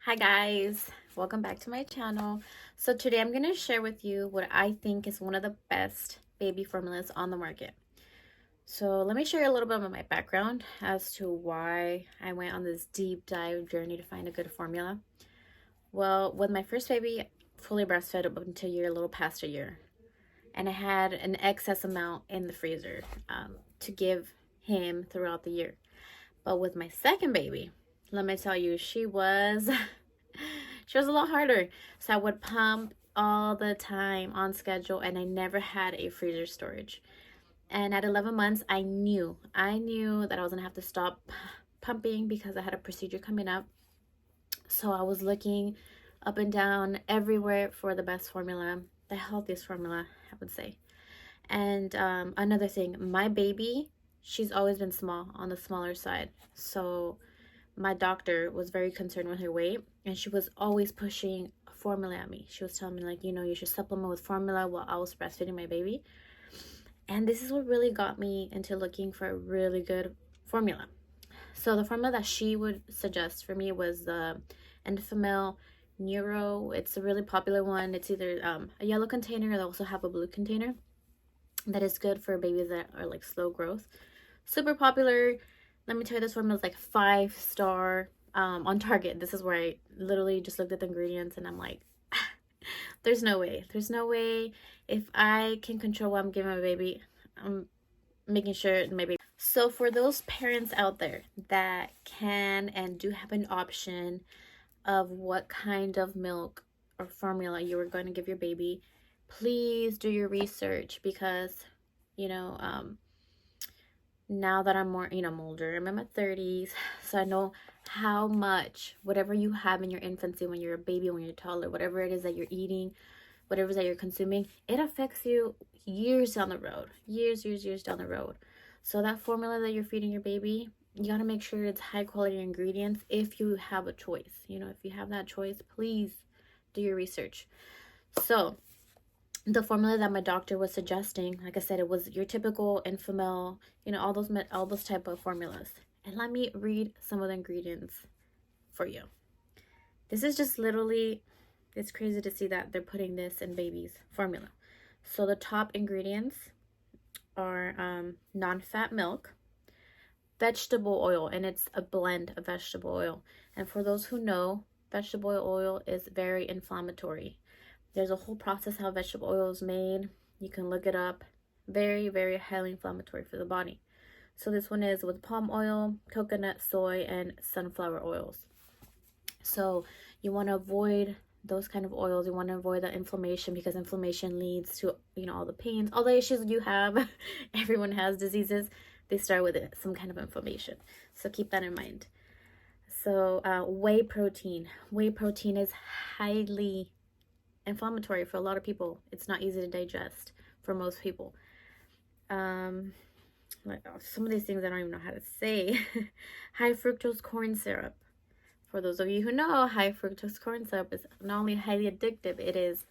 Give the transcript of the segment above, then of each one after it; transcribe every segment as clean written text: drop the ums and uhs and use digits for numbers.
Hi guys, welcome back to my channel. So today I'm going to share with you what I think is one of the best baby formulas on the market. So let me share you a little bit about my background as to why I went on this deep dive journey to find a good formula. Well, with my first baby, fully breastfed up until a little past a year. And I had an excess amount in the freezer to give him throughout the year. But with my second baby, let me tell you, she was she was a lot harder. So I would pump all the time on schedule, and I never had a freezer storage. And at 11 months, I knew that I was gonna have to stop pumping because I had a procedure coming up. So I was looking up and down everywhere for the best formula, the healthiest formula, I would say. And another thing, my baby, she's always been small, on the smaller side. So my doctor was very concerned with her weight, and she was always pushing formula at me. She was telling me, like, you should supplement with formula while I was breastfeeding my baby. And this is what really got me into looking for a really good formula. So the formula that she would suggest for me was the Enfamil Neuro. It's a really popular one. It's either a yellow container, or they also have a blue container that is good for babies that are like slow growth. Super popular. Let me tell you, this formula is like 5-star on Target. This is where I literally just looked at the ingredients and I'm like, there's no way. There's no way. If I can control what I'm giving my baby, I'm making sure my baby. So for those parents out there that can and do have an option of what kind of milk or formula you are going to give your baby, please do your research, because now that I'm more, I'm older, I'm in my 30s, so I know how much whatever you have in your infancy, when you're a baby, when you're a toddler, whatever it is that you're eating, whatever it is that you're consuming, it affects you years down the road, years down the road. So that formula that you're feeding your baby, you got to make sure it's high quality ingredients. If you have a choice, if you have that choice, please do your research. So the formula that my doctor was suggesting, like I said, it was your typical Enfamil, all those type of formulas. And let me read some of the ingredients for you. This is just literally, it's crazy to see that they're putting this in babies' formula. So the top ingredients are non-fat milk, vegetable oil, and it's a blend of vegetable oil. And for those who know, vegetable oil is very inflammatory. There's a whole process how vegetable oil is made. You can look it up. Very, very highly inflammatory for the body. So this one is with palm oil, coconut, soy, and sunflower oils. So you want to avoid those kind of oils. You want to avoid the inflammation, because inflammation leads to, all the pains, all the issues you have. Everyone has diseases. They start with some kind of inflammation. So keep that in mind. So whey protein. Whey protein is highly inflammatory for a lot of people. It's not easy to digest for most people. Some of these things I don't even know how to say. High fructose corn syrup. For those of you who know, high fructose corn syrup is not only highly addictive, it is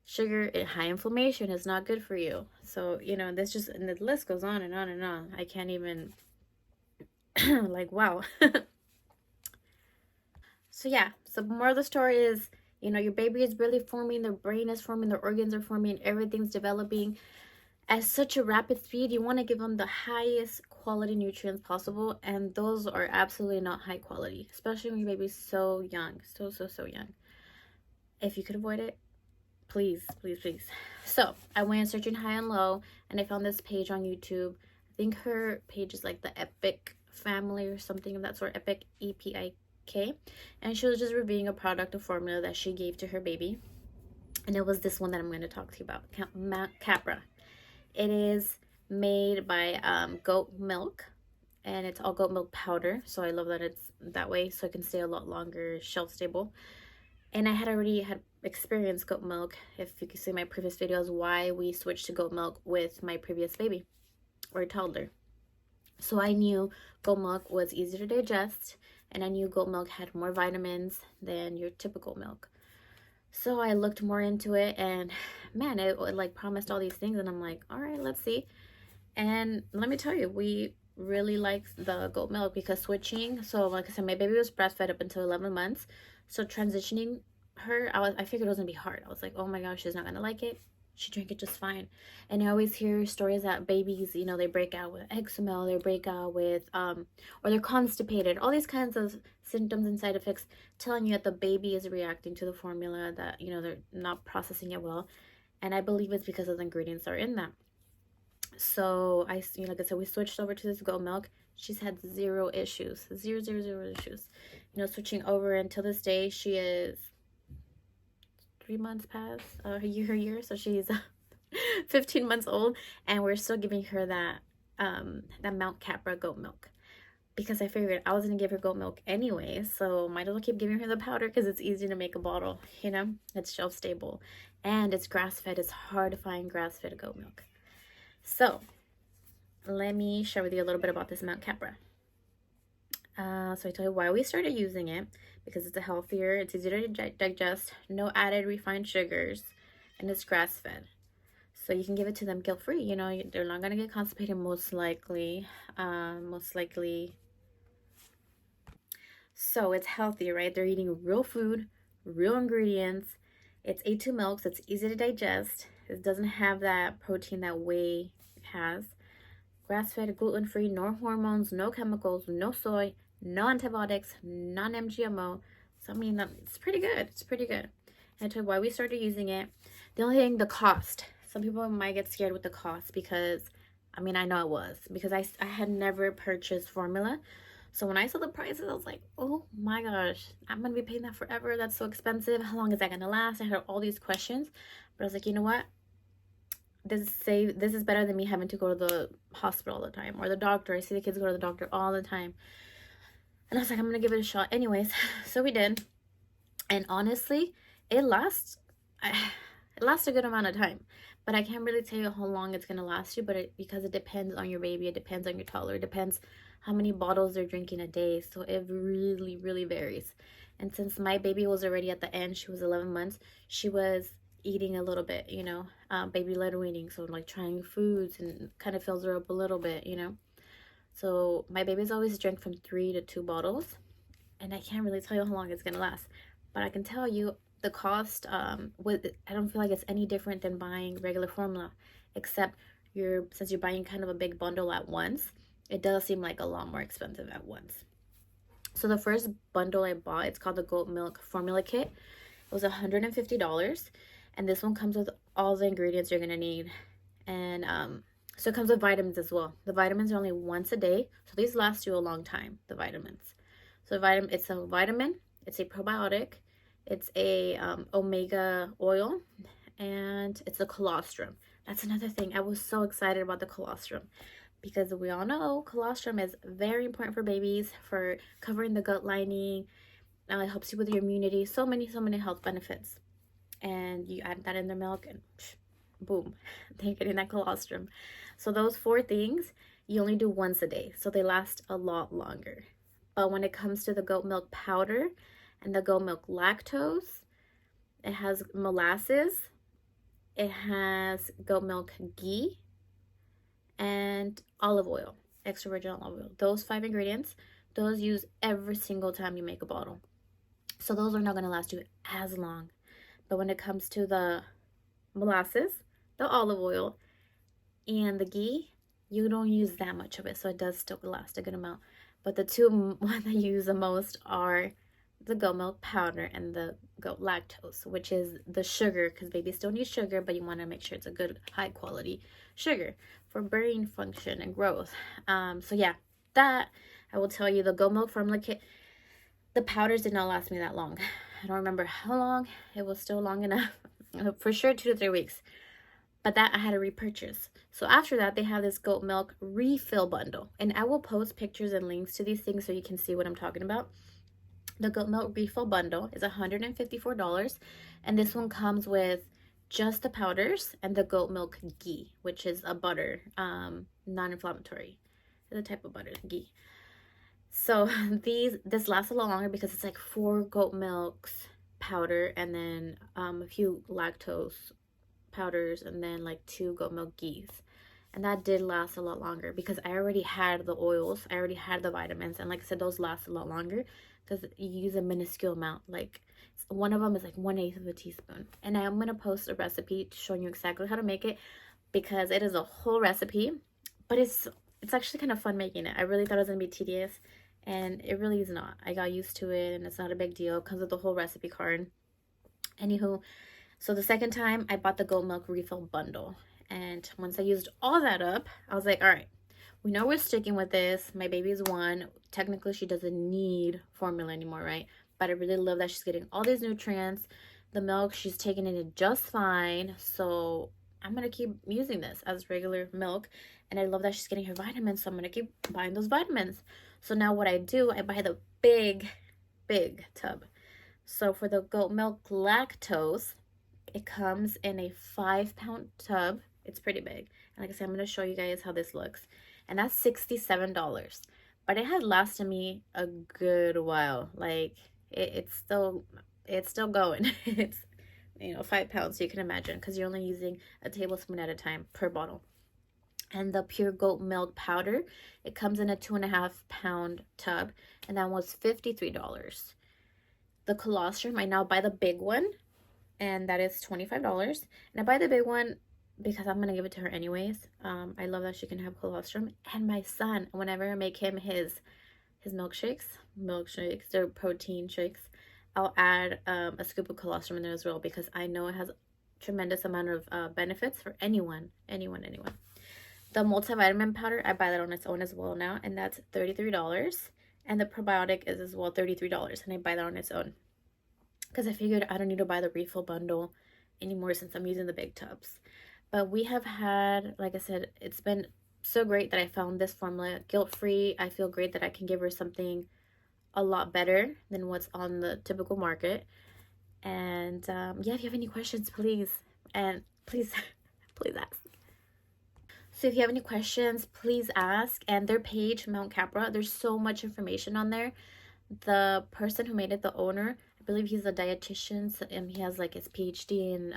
sugar, high inflammation, is not good for you. So, this just, and the list goes on and on and on. I can't even, like, wow. So yeah, so more of the story is, your baby is really forming, their brain is forming, their organs are forming, everything's developing at such a rapid speed. You want to give them the highest quality nutrients possible, and those are absolutely not high quality, especially when your baby's so young, so young. If you could avoid it, please. So I went searching high and low, and I found this page on YouTube. I think her page is like the Epic Family or something of that sort. Epic, EPIK. And she was just reviewing a product, a formula that she gave to her baby, and it was this one that I'm going to talk to you about, Capra. It is made by goat milk, and it's all goat milk powder. So I love that it's that way, so it can stay a lot longer shelf stable. And I had already had experienced goat milk. If you can see my previous videos, why we switched to goat milk with my previous baby or toddler. So I knew goat milk was easier to digest, and I knew goat milk had more vitamins than your typical milk. So I looked more into it, and man, it like promised all these things, and I'm like, all right, let's see. And let me tell you, we really like the goat milk, because switching, so like I said, my baby was breastfed up until 11 months. So transitioning her, I figured it was gonna be hard. I was like, oh my gosh, she's not gonna like it. She drank it just fine. And I always hear stories that babies, you know, they break out with eczema, they break out with or they're constipated, all these kinds of symptoms and side effects telling you that the baby is reacting to the formula, that, you know, they're not processing it well. And I believe it's because of the ingredients that are in that. So you know, like I said, we switched over to this goat milk. She's had zero issues, zero issues. You know, switching over until this day, she is 3 months past her year, so she's 15 months old, and we're still giving her that Mount Capra goat milk, because I figured I was gonna give her goat milk anyway, so might as well keep giving her the powder because it's easy to make a bottle. You know, it's shelf stable, and it's grass fed. It's hard to find grass fed goat milk. So let me share with you a little bit about this Mount Capra. So I tell you why we started using it, because it's a healthier, it's easier to digest, no added refined sugars, and it's grass fed. So you can give it to them guilt free. You know, they're not gonna get constipated most likely. So it's healthy, right? They're eating real food, real ingredients. It's A2 milk, so it's easy to digest. It doesn't have that protein that whey has. Grass-fed, gluten-free, no hormones, no chemicals, no soy, no antibiotics, non-MGMO. So I mean, it's pretty good. It's pretty good. And I told you why we started using it. The only thing, the cost. Some people might get scared with the cost, because, I mean, I know it was, because I had never purchased formula. So when I saw the prices, I was like, oh my gosh, I'm going to be paying that forever. That's so expensive. How long is that going to last? I had all these questions. But I was like, you know what? This is better than me having to go to the hospital all the time, or the doctor. I see the kids go to the doctor all the time. And I was like, I'm going to give it a shot anyways. So we did. And honestly, it lasts a good amount of time. But I can't really tell you how long it's going to last you, because it depends on your baby. It depends on your toddler. It depends how many bottles they're drinking a day. So it really, really varies. And since my baby was already at the end, she was 11 months, she was eating a little bit, you know, baby-led weaning. So like trying foods, and kind of fills her up a little bit, you know. So my baby's always drank from 3 to 2 bottles. And I can't really tell you how long it's going to last. But I can tell you, the cost, I don't feel like it's any different than buying regular formula, except since you're buying kind of a big bundle at once, it does seem like a lot more expensive at once. So the first bundle I bought, it's called the goat milk formula kit. It was $150, and this one comes with all the ingredients you're gonna need. And so it comes with vitamins as well. The vitamins are only once a day, so these last you a long time, the vitamins. So it's a vitamin, it's a probiotic, it's a omega oil, and it's a colostrum. That's another thing. I was so excited about the colostrum, because we all know colostrum is very important for babies, for covering the gut lining. It helps you with your immunity. So many health benefits. And you add that in the milk, and boom, they're getting that colostrum. So those 4 things, you only do once a day. So they last a lot longer. But when it comes to the goat milk powder and the goat milk lactose, it has molasses, it has goat milk ghee, and olive oil, extra virgin olive oil. Those 5 ingredients, those use every single time you make a bottle. So those are not going to last you as long. But when it comes to the molasses, the olive oil, and the ghee, you don't use that much of it. So it does still last a good amount. But the 2 ones I use the most are the goat milk powder and the goat lactose, which is the sugar, because babies still need sugar, but you want to make sure it's a good high quality sugar for brain function and growth. So yeah, that I will tell you, the goat milk formula kit, the powders did not last me that long. I don't remember how long. It was still long enough. For sure 2 to 3 weeks. But that I had to repurchase. So after that, they have this goat milk refill bundle. And I will post pictures and links to these things so you can see what I'm talking about. The goat milk refill bundle is $154. And this one comes with just the powders and the goat milk ghee, which is a butter, non-inflammatory. It's a type of butter, ghee. So this lasts a lot longer, because it's like 4 goat milks powder, and then a few lactose powders, and then like 2 goat milk ghees. And that did last a lot longer, because I already had the oils, I already had the vitamins, and like I said, those last a lot longer because you use a minuscule amount. Like one of them is like 1/8 of a teaspoon. And I'm going to post a recipe showing you exactly how to make it, because it is a whole recipe, but it's actually kind of fun making it. I really thought it was going to be tedious, and it really is not. I got used to it, and it's not a big deal. It comes with the whole recipe card. Anywho, so the second time I bought the goat milk refill bundle, and once I used all that up, I was like, all right, we know we're sticking with this. My baby is 1. Technically, she doesn't need formula anymore, right? But I really love that she's getting all these nutrients. The milk, she's taking it just fine. So I'm going to keep using this as regular milk. And I love that she's getting her vitamins. So I'm going to keep buying those vitamins. So now what I do, I buy the big tub. So for the goat milk lactose, it comes in a 5-pound tub. It's pretty big. And like I said, I'm going to show you guys how this looks. And that's $67. But it had lasted me a good while. Like it's still going. It's 5 pounds, so you can imagine, because you're only using a tablespoon at a time per bottle. And the pure goat milk powder, it comes in a 2.5-pound tub, and that was $53. The colostrum, I now buy the big one, and that is $25. And I buy the big one because I'm gonna give it to her anyways. I love that she can have colostrum. And my son, whenever I make him his milkshakes, they're protein shakes, I'll add a scoop of colostrum in there as well, because I know it has tremendous amount of benefits for anyone. The multivitamin powder, I buy that on its own as well now, and that's $33. And the probiotic is as well $33, and I buy that on its own, because I figured I don't need to buy the refill bundle anymore since I'm using the big tubs. But we have had, like I said, it's been so great that I found this formula guilt-free. I feel great that I can give her something a lot better than what's on the typical market. And yeah, if you have any questions, please please ask. So if you have any questions, please ask. And their page, Mount Capra, there's so much information on there. The person who made it, the owner, I believe he's a dietitian, so, he has like his PhD in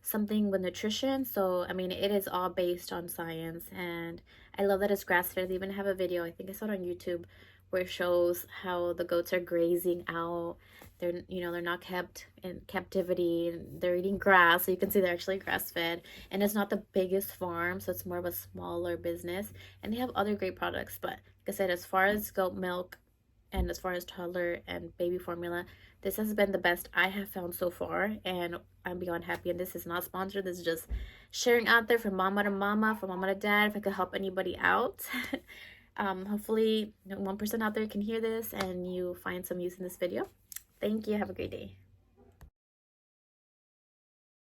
something with nutrition. So I mean, it is all based on science, and I love that it's grass-fed. They even have a video, I think I saw it on YouTube, where it shows how the goats are grazing out. They're not kept in captivity. They're eating grass, so you can see they're actually grass-fed. And it's not the biggest farm, so it's more of a smaller business. And they have other great products. But like I said, as far as goat milk and as far as toddler and baby formula, this has been the best I have found so far, and I'm beyond happy. And this is not sponsored. This is just sharing out there from mama to mama, from mama to dad, if I could help anybody out. Hopefully one person out there can hear this and you find some use in this video. Thank you. Have a great day.